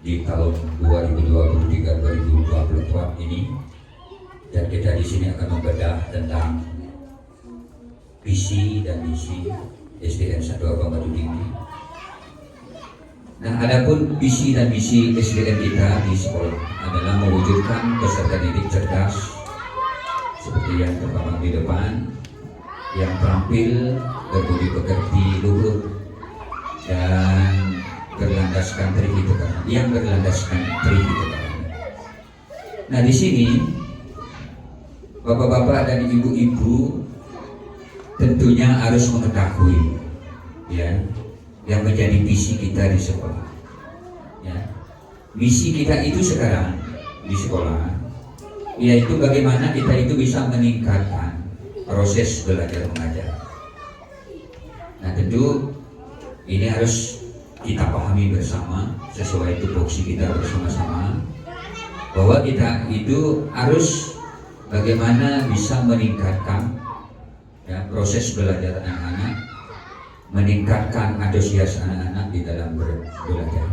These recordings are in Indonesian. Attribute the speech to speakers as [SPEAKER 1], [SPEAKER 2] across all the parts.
[SPEAKER 1] di tahun 2023-2024 ini, dan kita di sini akan membedah tentang visi dan misi SDN 1 Abang Batu Tinggi. Nah, adapun visi dan misi SDN kita di sekolah adalah mewujudkan peserta didik cerdas seperti yang terpampang di depan, yang terampil, berbudi pekerti, luhur, dan berlandaskan trihita karma, yang berlandaskan trihita karma. Nah, di sini bapak-bapak dan ibu-ibu tentunya harus mengetahui ya yang menjadi visi kita di sekolah. Ya. Misi kita itu sekarang di sekolah yaitu bagaimana kita itu bisa meningkatkan proses belajar mengajar. Nah, tentu ini harus kita pahami bersama sesuai tupoksi kita bersama-sama bahwa kita itu harus bagaimana bisa meningkatkan ya, proses belajar anak-anak, meningkatkan antusias anak-anak di dalam belajar.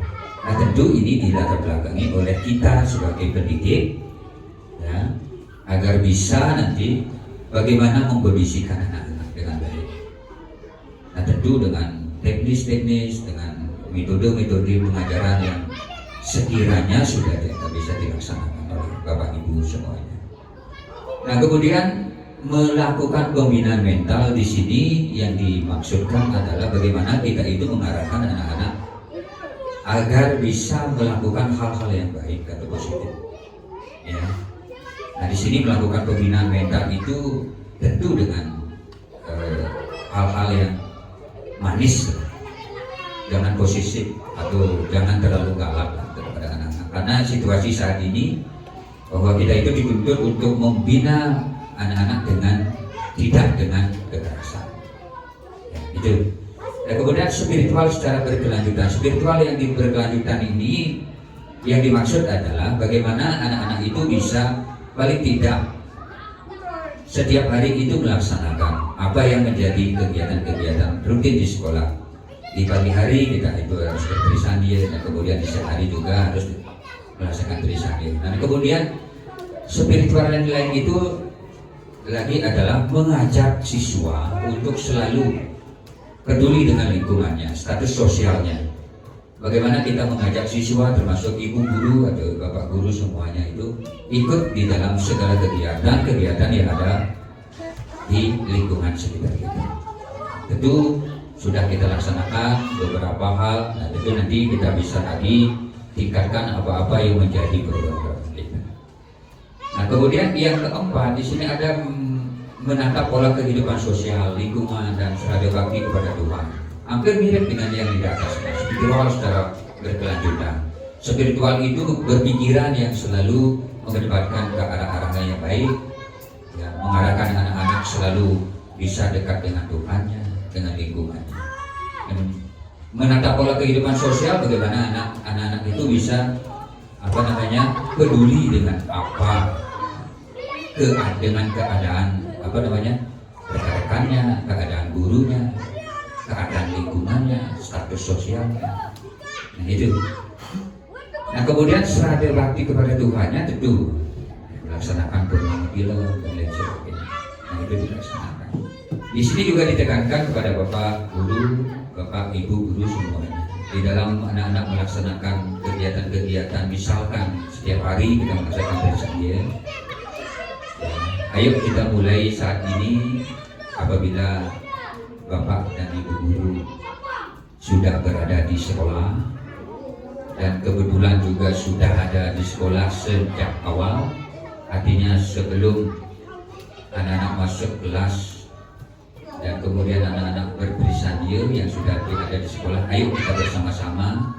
[SPEAKER 1] Nah, tentu ini dilatar belakangi oleh kita sebagai pendidik ya, agar bisa nanti bagaimana mengkondisikan anak-anak dengan baik. Nah, tentu dengan teknis-teknis, dengan metode-metode pengajaran yang sekiranya sudah bisa dilaksanakan oleh Bapak Ibu semuanya. Nah, kemudian melakukan pembinaan mental di sini yang dimaksudkan adalah bagaimana kita itu mengarahkan anak-anak agar bisa melakukan hal-hal yang baik atau positif. Ya. Nah, di sini melakukan pembinaan mental itu tentu dengan hal-hal yang manis, jangan posesif atau jangan terlalu galak kepada anak-anak. Karena situasi saat ini bahwa kita itu dituntut untuk membina anak-anak tidak dengan kekerasan. Ya, itu. Dan kemudian spiritual secara berkelanjutan. Spiritual yang berkelanjutan ini yang dimaksud adalah bagaimana anak-anak itu bisa paling tidak setiap hari itu melaksanakan apa yang menjadi kegiatan-kegiatan rutin di sekolah. Di pagi hari kita itu harus bertrisandir, dan kemudian di siang hari juga harus melaksanakan trisandir. Dan kemudian spiritual yang lain itu lagi adalah mengajak siswa untuk selalu peduli dengan lingkungannya, status sosialnya. Bagaimana kita mengajak siswa termasuk ibu guru atau bapak guru semuanya itu ikut di dalam segala kegiatan yang ada di lingkungan sekitar kita. Tentu sudah kita laksanakan beberapa hal, nah tentu nanti kita bisa lagi tingkatkan apa-apa yang menjadi program kita. Nah, kemudian yang keempat di sini ada menatap pola kehidupan sosial, lingkungan, dan serada bakti kepada Tuhan. Hampir mirip dengan yang di atas. Spiritual secara berkelanjutan. Spiritual itu berpikiran yang selalu mengedepankan ke arah-arah yang baik, ya, mengarahkan anak-anak selalu bisa dekat dengan Tuhannya, dengan lingkungannya. Dan menatap pola kehidupan sosial bagaimana anak-anak itu bisa peduli dengan dengan keadaan rekan-rekannya, keadaan gurunya, keadaan lingkungannya, status sosialnya. Nah, itu. Nah, kemudian serada bakti kepada Tuhannya tentu melaksanakan purnama pilau dan lain sebagainya. Nah, itu dilaksanakan. Di sini juga ditekankan kepada Bapak Guru, Bapak Ibu Guru semuanya. Di dalam anak-anak melaksanakan kegiatan-kegiatan, misalkan setiap hari kita melaksanakan trisandir. Ayo kita mulai saat ini apabila Bapak dan Ibu Guru sudah berada di sekolah dan kebetulan juga sudah ada di sekolah sejak awal, artinya sebelum anak-anak masuk kelas dan kemudian anak-anak bertrisandir yang sudah ada di sekolah, ayo kita bersama-sama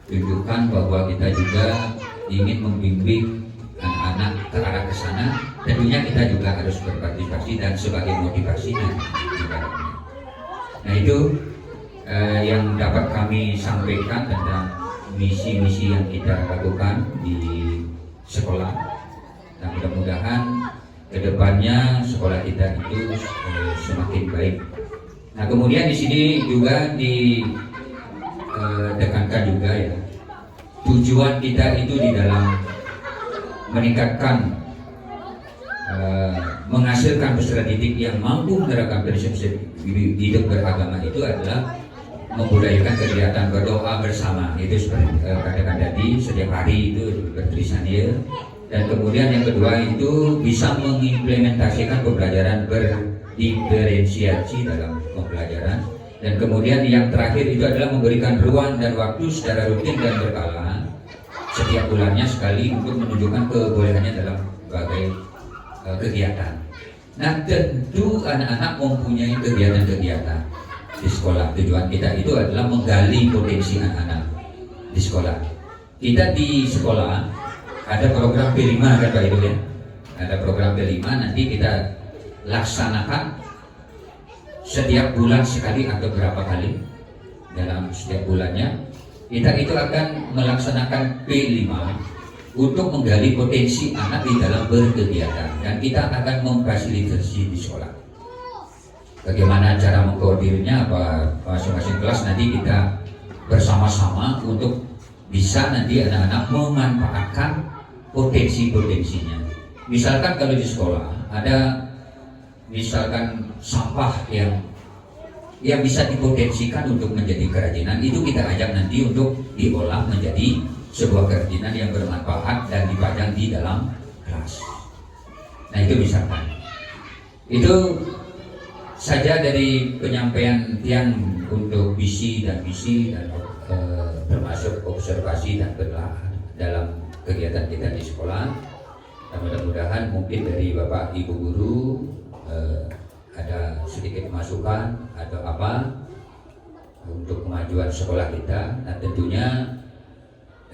[SPEAKER 1] tunjukkan bahwa kita juga ingin membimbing anak-anak ke arah ke sana. Tentunya kita juga harus berpartisipasi dan sebagai motivasinya. Nah, itu yang dapat kami sampaikan tentang misi-misi yang kita lakukan di sekolah. Dan mudah-mudahan kedepannya sekolah kita itu semakin baik. Nah, kemudian di sini juga ditekankan juga ya tujuan kita itu di dalam meningkatkan menghasilkan peserta didik yang mampu menerapkan prinsip hidup beragama itu adalah membudayakan kegiatan berdoa bersama. Itu seperti katakan tadi, setiap hari itu bertulisan dia. Dan kemudian yang kedua itu bisa mengimplementasikan pembelajaran berdiferensiasi dalam pembelajaran. Dan kemudian yang terakhir itu adalah memberikan ruang dan waktu secara rutin dan berkala setiap bulannya sekali untuk menunjukkan kebolehannya dalam berbagai kegiatan. Nah, tentu anak-anak mempunyai kegiatan-kegiatan di sekolah. Tujuan kita itu adalah menggali potensi anak-anak di sekolah. Kita di sekolah ada program P5 kan Pak Ibu ya. Ada program P5, nanti kita laksanakan setiap bulan sekali atau berapa kali dalam setiap bulannya. Kita itu akan melaksanakan P5 untuk menggali potensi anak di dalam berkegiatan, dan kita akan memfasilitasi di sekolah. Bagaimana cara mengkoordinirnya, apa masing-masing kelas nanti kita bersama-sama untuk bisa nanti anak-anak memanfaatkan potensi-potensinya. Misalkan kalau di sekolah ada misalkan sampah yang bisa dipotensikan untuk menjadi kerajinan, itu kita ajak nanti untuk diolah menjadi sebuah kerajinan yang bermanfaat dan dipajang di dalam kelas. Nah, itu misalkan. Itu saja dari penyampaian Tian untuk visi dan misi dan termasuk observasi dan penelaahan dalam kegiatan kita di sekolah. Dan mudah-mudahan mungkin dari Bapak Ibu Guru ada sedikit masukan atau apa untuk kemajuan sekolah kita. Nah, tentunya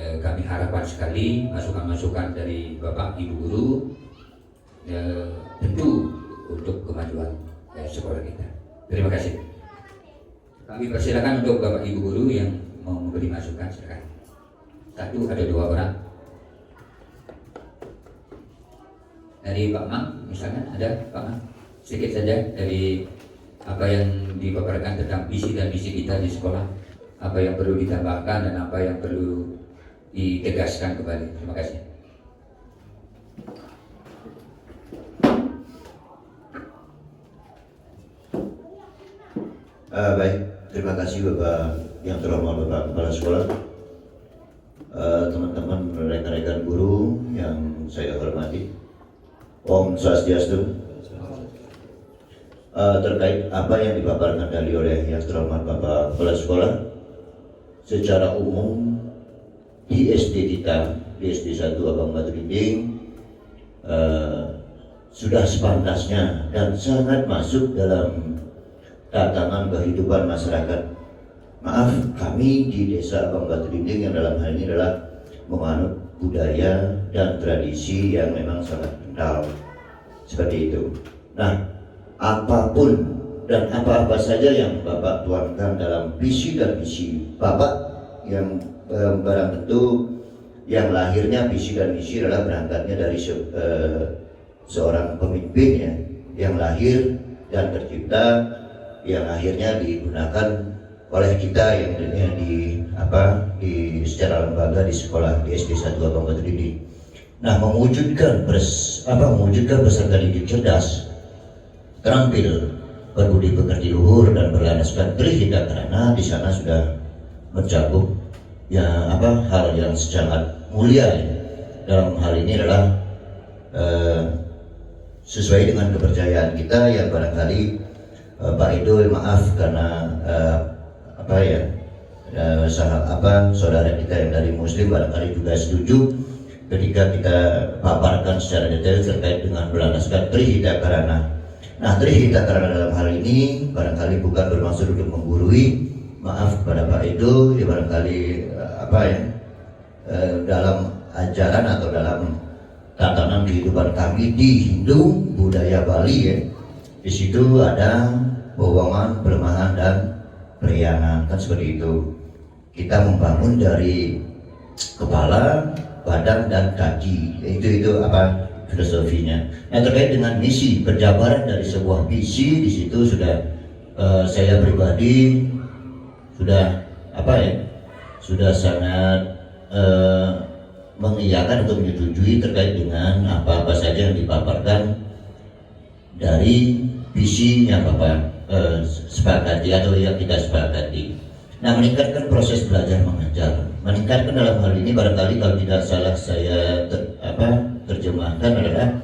[SPEAKER 1] kami harapkan sekali masukan-masukan dari Bapak Ibu Guru tentu untuk kemajuan sekolah kita. Terima kasih. Kami persilakan untuk Bapak Ibu Guru yang mau memberi masukan, silakan. Satu atau dua orang. Dari Pak Mang, misalkan ada Pak Mang, sedikit saja dari apa yang dipaparkan tentang visi dan misi kita di sekolah, apa yang perlu ditambahkan dan apa yang perlu ditegaskan kembali. Terima kasih.
[SPEAKER 2] Baik, terima kasih Bapak yang terhormat Bapak Kepala Sekolah, teman-teman rekan-rekan guru yang saya hormati. Om Swastiastu. Terkait apa yang dipaparkan tadi oleh yang terhormat Bapak Kepala Sekolah, secara umum di SD kita, di SD 1 Abang Batu Dinding, sudah sepantasnya dan sangat masuk dalam tatanan kehidupan masyarakat. Maaf, kami di desa Abang Batu Dinding yang dalam hal ini adalah menganut budaya dan tradisi yang memang sangat kental seperti itu. Nah, apapun dan apa-apa saja yang Bapak tuangkan dalam visi dan misi Bapak yang barang tentu yang lahirnya visi dan misi adalah berangkatnya dari seorang pemimpin yang lahir dan tercipta, yang akhirnya digunakan oleh kita yang di secara lembaga di sekolah di SD 1 Abang Batu Dinding. Nah, mewujudkan peserta didik cerdas, terampil, berbudi pekerti luhur dan berlandaskan trihita, karena di sana sudah mencakup hal yang sangat mulia dalam hal ini adalah sesuai dengan kepercayaan kita yang barangkali Pak Idul, maaf karena saudara kita yang dari Muslim barangkali juga setuju ketika kita paparkan secara detail terkait dengan berlandaskan trihita karana. Nah, trihita karana dalam hal ini barangkali bukan bermaksud untuk menggurui, maaf kepada Pak Edo, ya barangkali dalam ajaran atau dalam tatanan kehidupan kami di Hindu budaya Bali ya, di situ ada bohongan, pelemahan dan periangan, kan seperti itu. Kita membangun dari kepala, badan dan kaki, itu filosofinya. Nah, terkait dengan misi, penjabaran dari sebuah visi, di situ sudah saya pribadi sudah sangat mengiyakan atau menyetujui terkait dengan apa-apa saja yang dipaparkan dari visi yang Bapak sepakati atau yang kita sepakati. Nah, meningkatkan proses belajar mengajar, meningkatkan dalam hal ini barangkali kalau tidak salah saya terjemahkan adalah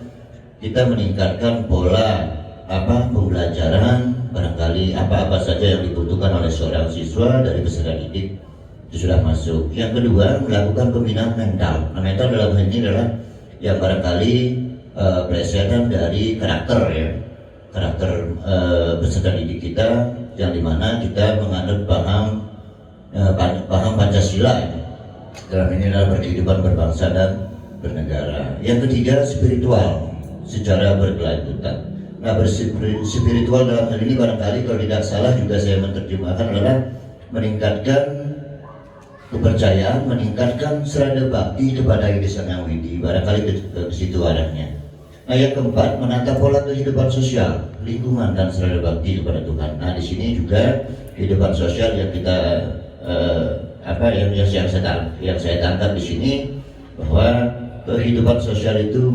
[SPEAKER 2] kita meningkatkan pola pembelajaran, barangkali apa-apa saja yang dibutuhkan oleh seorang siswa dari peserta didik itu sudah masuk. Yang kedua, melakukan pembinaan mental. Nah, mental dalam hal ini adalah yang barangkali presiden dari karakter peserta didik kita, yang dimana kita menganut paham Pancasila dalam ini adalah berkehidupan berbangsa dan bernegara. Yang ketiga, spiritual secara berkelanjutan. Nah, spiritual dalam hal ini barangkali kalau tidak salah juga saya menerjemahkan adalah meningkatkan kepercayaan, meningkatkan serada bakti kepada Ide Sang Yang Widi, barangkali ke situ arahnya. Nah, yang keempat, menata pola kehidupan sosial, lingkungan dan serada bakti kepada Tuhan. Nah, di sini juga kehidupan sosial yang kita yang saya tangkap di sini bahwa kehidupan sosial itu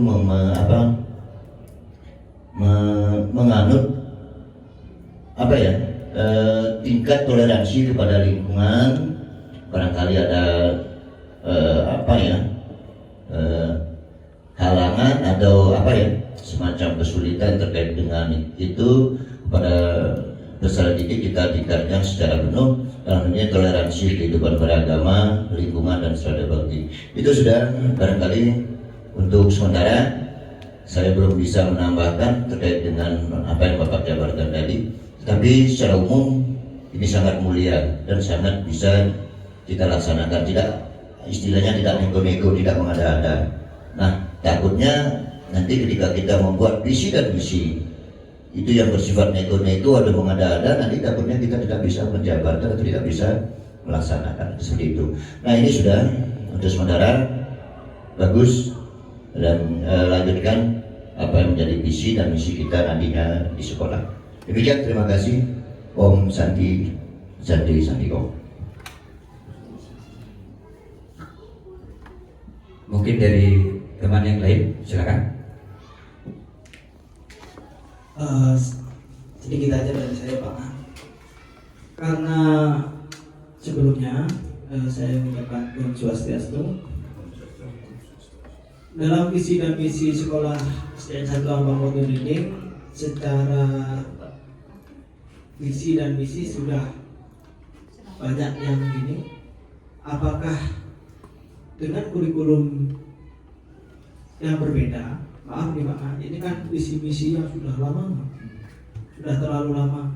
[SPEAKER 2] menganut tingkat toleransi kepada lingkungan. Barangkali ada halangan atau semacam kesulitan terkait dengan itu pada peserta didik kita tingkatkan secara penuh dalam ini toleransi kehidupan beragama, lingkungan dan serada bakti. Itu sudah barangkali untuk sementara saya belum bisa menambahkan terkait dengan apa yang Bapak jabarkan tadi, tapi secara umum ini sangat mulia dan sangat bisa kita laksanakan, istilahnya tidak nego-nego, tidak mengada-ada. Nah, takutnya nanti ketika kita membuat visi dan misi itu yang bersifat nego-nego atau mengada-ada, nanti takutnya kita tidak bisa menjabarkan atau tidak bisa melaksanakan seperti itu. Nah, ini sudah untuk sementara bagus, dan lanjutkan apa yang menjadi visi dan misi kita nantinya di sekolah. Demikian, terima kasih. Om Santi Om.
[SPEAKER 1] Mungkin dari teman yang lain, silakan.
[SPEAKER 3] Sedikit aja dari saya, Pak. Karena sebelumnya saya mengucapkan Om Swastiastu. Dalam visi dan misi sekolah SDN 1 Abang Boto Dinding, secara visi dan misi sudah banyak yang begini. Apakah dengan kurikulum yang berbeda, maaf nih Pak, ini kan visi misi yang sudah lama, sudah terlalu lama.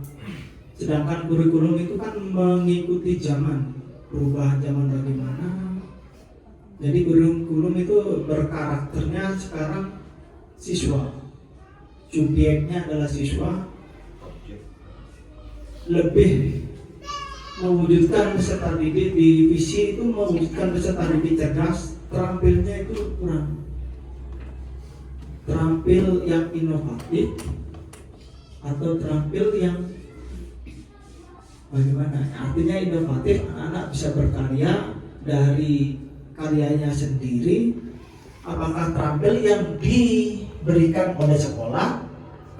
[SPEAKER 3] Sedangkan kurikulum itu kan mengikuti zaman, perubahan zaman bagaimana. Jadi kurikulum itu berkarakternya sekarang siswa, subjeknya adalah siswa, lebih mewujudkan peserta didik di visi itu mewujudkan peserta didik cerdas, terampilnya itu kurang. Terampil yang inovatif atau terampil yang bagaimana? Artinya inovatif, anak-anak bisa berkarya dari karyanya sendiri. Apakah terampil yang diberikan oleh sekolah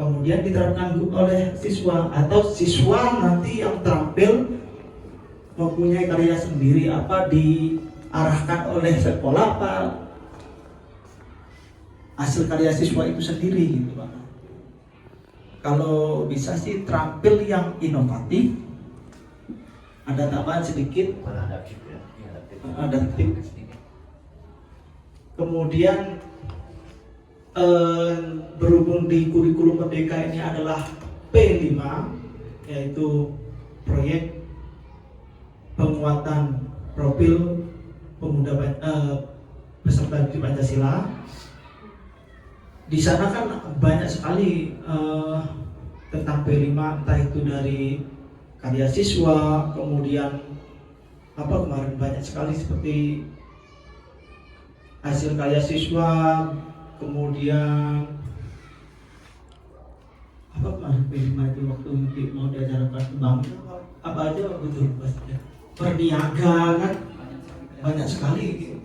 [SPEAKER 3] kemudian diterapkan oleh siswa, atau siswa nanti yang terampil mempunyai karya sendiri, apa diarahkan oleh sekolah, apa hasil karya siswa itu sendiri gitu Pak. Kalau bisa sih terampil yang inovatif. Ada tambahan sedikit, ada tip. Kemudian berhubung di kurikulum Merdeka ini adalah P5, yaitu proyek penguatan profil pemuda peserta didik Pancasila. Di sana kan banyak sekali tentang P5, entah itu dari karya siswa, kemudian kemarin banyak sekali seperti hasil karya siswa, kemudian kemarin P5 itu waktu mau diajarkan bangun apa aja betul pastinya, berniaga kan, banyak sekali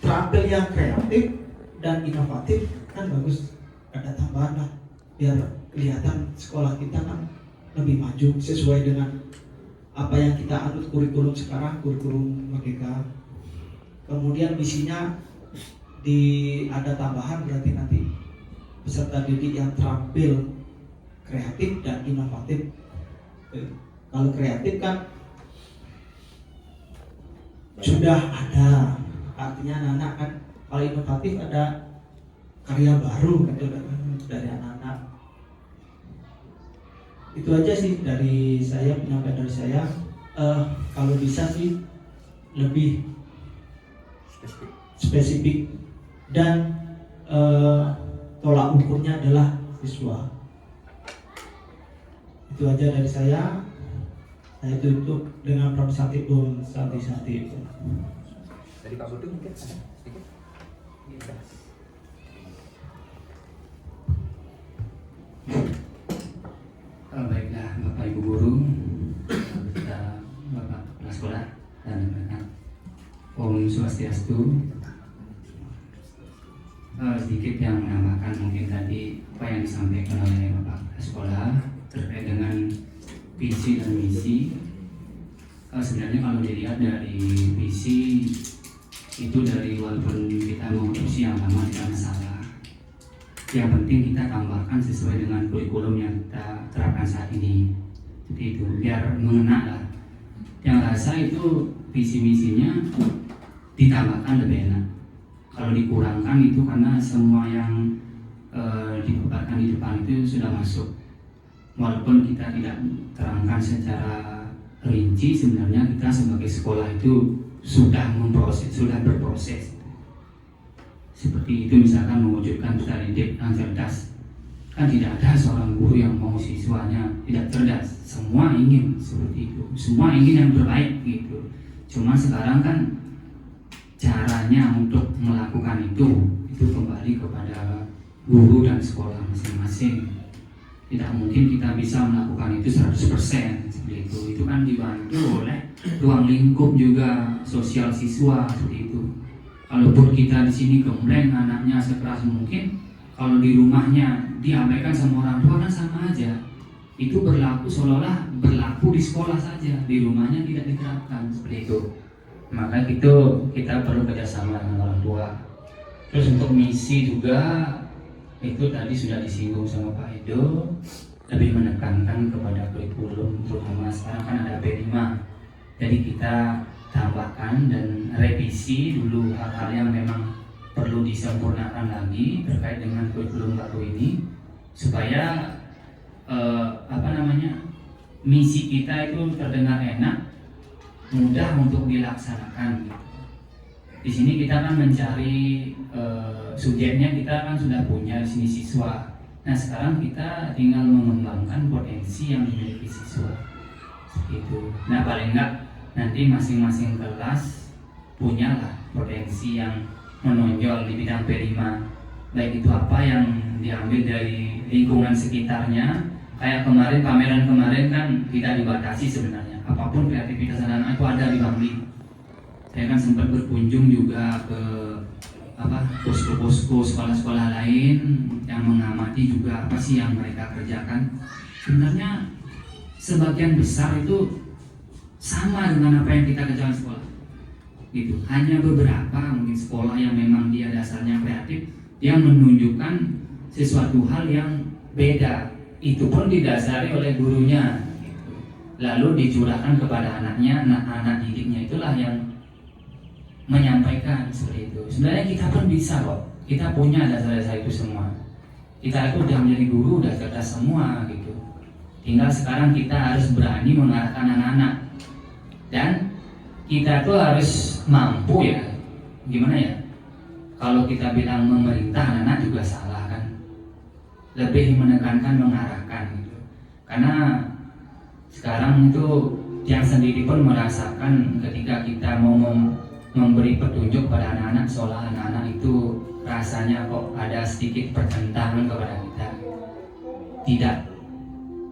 [SPEAKER 3] terampil yang kreatif dan inovatif, kan bagus, ada tambahan lah biar kelihatan sekolah kita kan lebih maju sesuai dengan apa yang kita anut kurikulum sekarang, kurikulum Merdeka. Kemudian misinya ada tambahan, berarti nanti peserta didik yang terampil kreatif dan inovatif. Kalau kreatif kan sudah ada, artinya anak-anak kan. Kalau inovatif ada karya baru gitu dari anak-anak. Itu aja sih dari saya, penyampaian dari saya. Kalau bisa sih lebih spesifik dan tolak ukurnya adalah siswa. Itu aja dari saya. Saya tutup dengan Pramsatipun Santi-Santi.
[SPEAKER 1] Dari Pak Budu mungkin ada sedikit.
[SPEAKER 4] Baiklah Bapak Ibu Guru, Bapak Kepala Sekolah dan rekan-rekan, Om Swastiastu. Sedikit yang menambahkan mungkin tadi apa yang disampaikan oleh Bapak Kepala Sekolah terkait dengan visi dan misi. Sebenarnya kalau dilihat dari visi itu, dari walaupun kita mengurusi yang lama tidak masalah, yang penting kita tambahkan sesuai dengan kurikulum yang kita terapkan saat ini. Seperti itu, biar mengena lah. Yang rasa itu visi misinya ditambahkan lebih enak. Kalau dikurangkan itu karena semua yang dipaparkan di depan itu sudah masuk. Walaupun kita tidak terangkan secara rinci, sebenarnya kita sebagai sekolah itu sudah berproses. Seperti itu, misalkan mewujudkan peserta didik yang cerdas. Kan tidak ada seorang guru yang mau siswanya tidak cerdas. Semua ingin seperti itu. Semua ingin yang terbaik gitu. Cuma sekarang kan caranya untuk melakukan itu kembali kepada guru dan sekolah masing-masing. Tidak mungkin kita bisa melakukan itu 100% seperti itu. Itu kan dibantu oleh ruang lingkup juga sosial siswa seperti itu. Kalaupun kita di sini gembleng anaknya sekeras mungkin, kalau di rumahnya diabaikan sama orang tua kan sama aja. Itu berlaku seolah-olah berlaku di sekolah saja, di rumahnya tidak diterapkan seperti itu. Maka itu kita perlu kerjasama dengan orang tua. Terus untuk misi juga itu tadi sudah disinggung sama Pak Edo, lebih menekankan kepada kurikulum, terutama sekarang kan ada P5. Jadi kita tambahkan dan revisi dulu hal-hal yang memang perlu disempurnakan lagi terkait dengan kurikulum baru ini, supaya misi kita itu terdengar enak, mudah untuk dilaksanakan. Di sini kita kan mencari subjeknya, kita kan sudah punya di sini siswa. Nah sekarang kita tinggal mengembangkan potensi yang dimiliki siswa. Seperti itu. Nah paling enggak nanti masing-masing kelas punyalah potensi yang menonjol di bidang P5. Baik itu apa yang diambil dari lingkungan sekitarnya. Kayak kemarin pameran kemarin kan kita dibatasi sebenarnya. Apapun kreativitas anak-anak itu ada di Bangli. Saya kan sempat berkunjung juga ke posko-posko sekolah-sekolah lain yang mengamati juga apa sih yang mereka kerjakan. Sebenarnya sebagian besar itu sama dengan apa yang kita kerjakan sekolah. Gitu. Hanya beberapa mungkin sekolah yang memang dia dasarnya kreatif, dia menunjukkan sesuatu hal yang beda. Itu pun didasari oleh gurunya. Gitu. Lalu dicurahkan kepada anaknya, anak didiknya itulah yang menyampaikan seperti itu. Sebenarnya kita pun bisa kok. Kita punya dasar-dasar itu semua. Kita itu udah menjadi guru, udah cerdas semua gitu. Tinggal sekarang kita harus berani mengarahkan anak-anak. Dan kita tuh harus mampu ya. Gimana ya? Kalau kita bilang memerintah anak juga salah kan. Lebih menekankan mengarahkan gitu. Karena sekarang itu yang sendiri pun merasakan ketika kita mau memberi petunjuk pada anak-anak, seolah anak-anak itu rasanya kok ada sedikit pertentangan kepada kita. Tidak,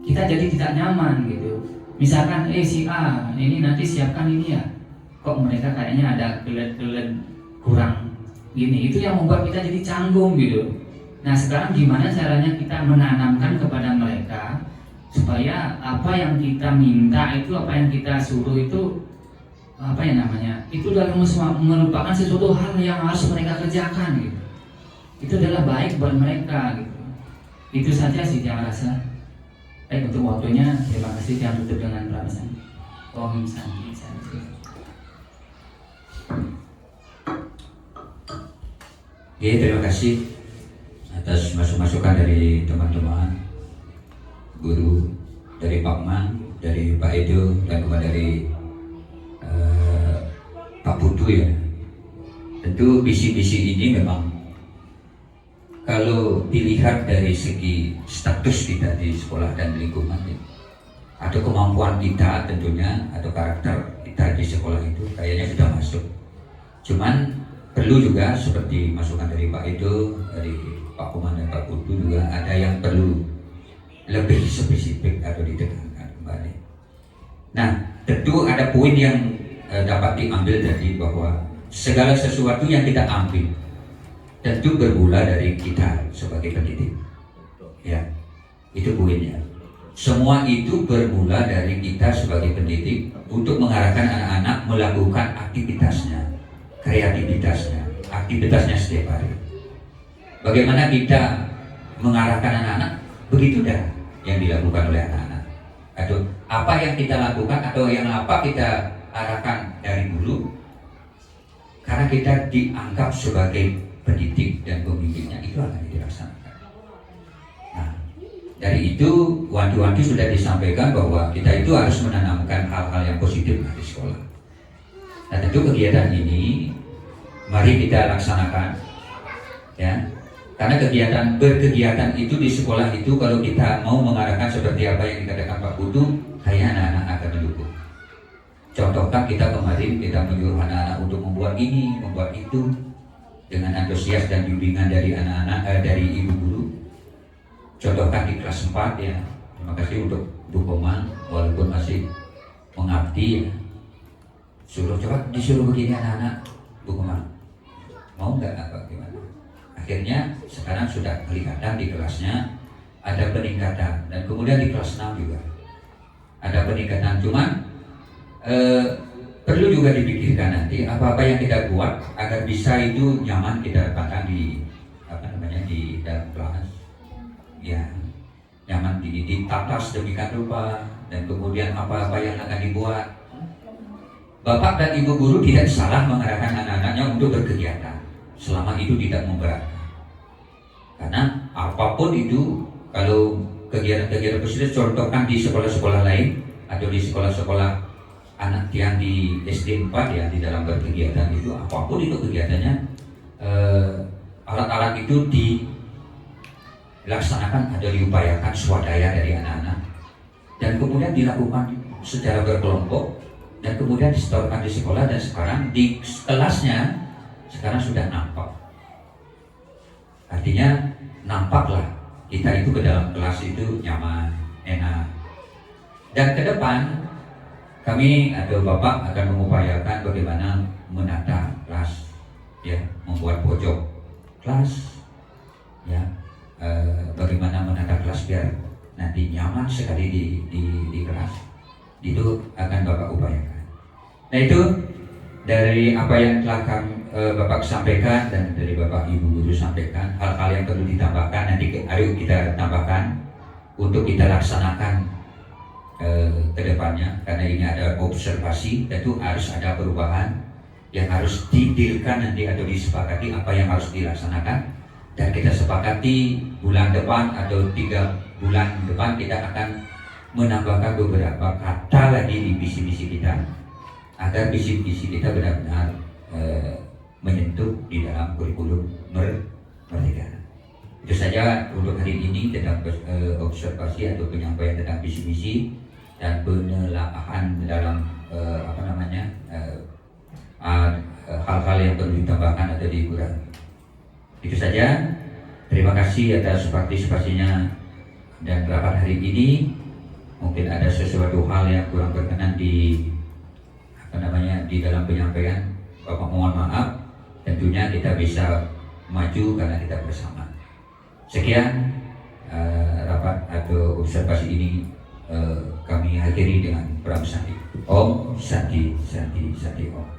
[SPEAKER 4] kita jadi tidak nyaman gitu. Misalkan si A ini nanti siapkan ini ya, kok mereka kayaknya ada kelet-kelet kurang gini. Itu yang membuat kita jadi canggung gitu. Nah sekarang gimana caranya kita menanamkan kepada mereka supaya apa yang kita minta itu, apa yang kita suruh itu apa ya namanya, itu adalah merupakan sesuatu hal yang harus mereka kerjakan gitu. Itu adalah baik buat mereka gitu. Itu saja sih yang rasa. Baik, untuk waktunya terima kasih. Yang tutup dengan pramana. Om Santi Santi.
[SPEAKER 1] Ya, terima kasih atas masukan dari teman-teman guru, dari Pak Man, dari Pak Edo, dan juga dari Pak Putu ya. Tentu visi-visi ini memang kalau dilihat dari segi status kita di sekolah dan lingkungan ya, atau kemampuan kita tentunya atau karakter kita di sekolah itu kayaknya sudah masuk. Cuman perlu juga seperti masukan dari Pak Edo, dari Pak Kuman dan Pak Putu juga ada yang perlu lebih spesifik atau ditekankan kembali. Nah, tentu ada poin yang dapat diambil dari bahwa segala sesuatu yang kita ambil tentu bermula dari kita sebagai pendidik. Ya, itu poinnya. Semua itu bermula dari kita sebagai pendidik untuk mengarahkan anak-anak melakukan aktivitasnya, kreativitasnya, aktivitasnya setiap hari. Bagaimana kita mengarahkan anak-anak, begitu dah yang dilakukan oleh anak-anak. Atau apa yang kita lakukan atau yang apa kita arahkan dari dulu, karena kita dianggap sebagai pendidik dan pemimpinnya, itu akan dilaksanakan. Nah, dari itu wanti-wanti sudah disampaikan bahwa kita itu harus menanamkan hal-hal yang positif di sekolah. Nah, tentu kegiatan ini mari kita laksanakan, ya. Karena berkegiatan itu di sekolah itu kalau kita mau mengarahkan seperti apa yang dikatakan Pak Putu, kayaknya anak-anak akan mendukung. Contohkan kita kemarin kita menyuruh anak-anak untuk membuat ini, membuat itu dengan antusias dan bimbingan dari anak-anak, dari ibu guru. Contohkan di kelas 4 ya. Terima kasih untuk Bu Komang walaupun masih mengabdi ya. Disuruh begini anak-anak, Bu Komang. Mau nggak apa gimana? Akhirnya sekarang sudah kelihatan di kelasnya ada peningkatan dan kemudian di kelas 6 juga ada peningkatan. Cuman perlu juga dipikirkan nanti apa-apa yang kita buat agar bisa itu nyaman kita dapatkan di di dalam kelas, ya nyaman ditata sedemikian rupa dan kemudian apa-apa yang akan dibuat. Bapak dan Ibu guru tidak salah mengarahkan anak-anaknya untuk berkegiatan selama itu tidak memberatkan, karena apapun itu kalau kegiatan-kegiatan tersebut contohkan di sekolah-sekolah lain atau di sekolah-sekolah anak yang di SD 4 ya, di dalam berkegiatan itu apapun itu kegiatannya, alat-alat itu dilaksanakan atau diupayakan swadaya dari anak-anak dan kemudian dilakukan secara berkelompok dan kemudian disetorkan di sekolah dan sekarang di kelasnya sekarang sudah nampak. Artinya nampaklah kita itu ke dalam kelas itu nyaman, enak. Dan ke depan kami atau Bapak akan mengupayakan bagaimana menata kelas, ya, membuat pojok kelas, ya, bagaimana menata kelas biar nanti nyaman sekali di kelas. Itu akan Bapak upayakan. Nah itu dari apa yang telah Bapak sampaikan dan dari Bapak Ibu guru sampaikan, hal-hal yang perlu ditambahkan nanti ayo kita tambahkan untuk kita laksanakan ke depannya, karena ini ada observasi, tentu harus ada perubahan yang harus didirikan nanti atau disepakati apa yang harus dilaksanakan dan kita sepakati bulan depan atau 3 bulan depan kita akan menambahkan beberapa kata lagi di visi-visi kita agar visi-visi kita benar-benar menyentuh di dalam kurikulum merdeka. Itu saja untuk hari ini tentang observasi atau penyampaian tentang visi-visi dan penelaahan dalam hal-hal yang perlu ditambahkan atau dikurangi. Itu saja. Terima kasih atas partisipasinya dan rapat hari ini. Mungkin ada sesuatu hal yang kurang berkenan di namanya di dalam penyampaian Bapak mohon maaf, tentunya kita bisa maju karena kita bersama. Sekian rapat atau observasi ini kami akhiri dengan Pram Santi. Om Santi Santi Santi Om.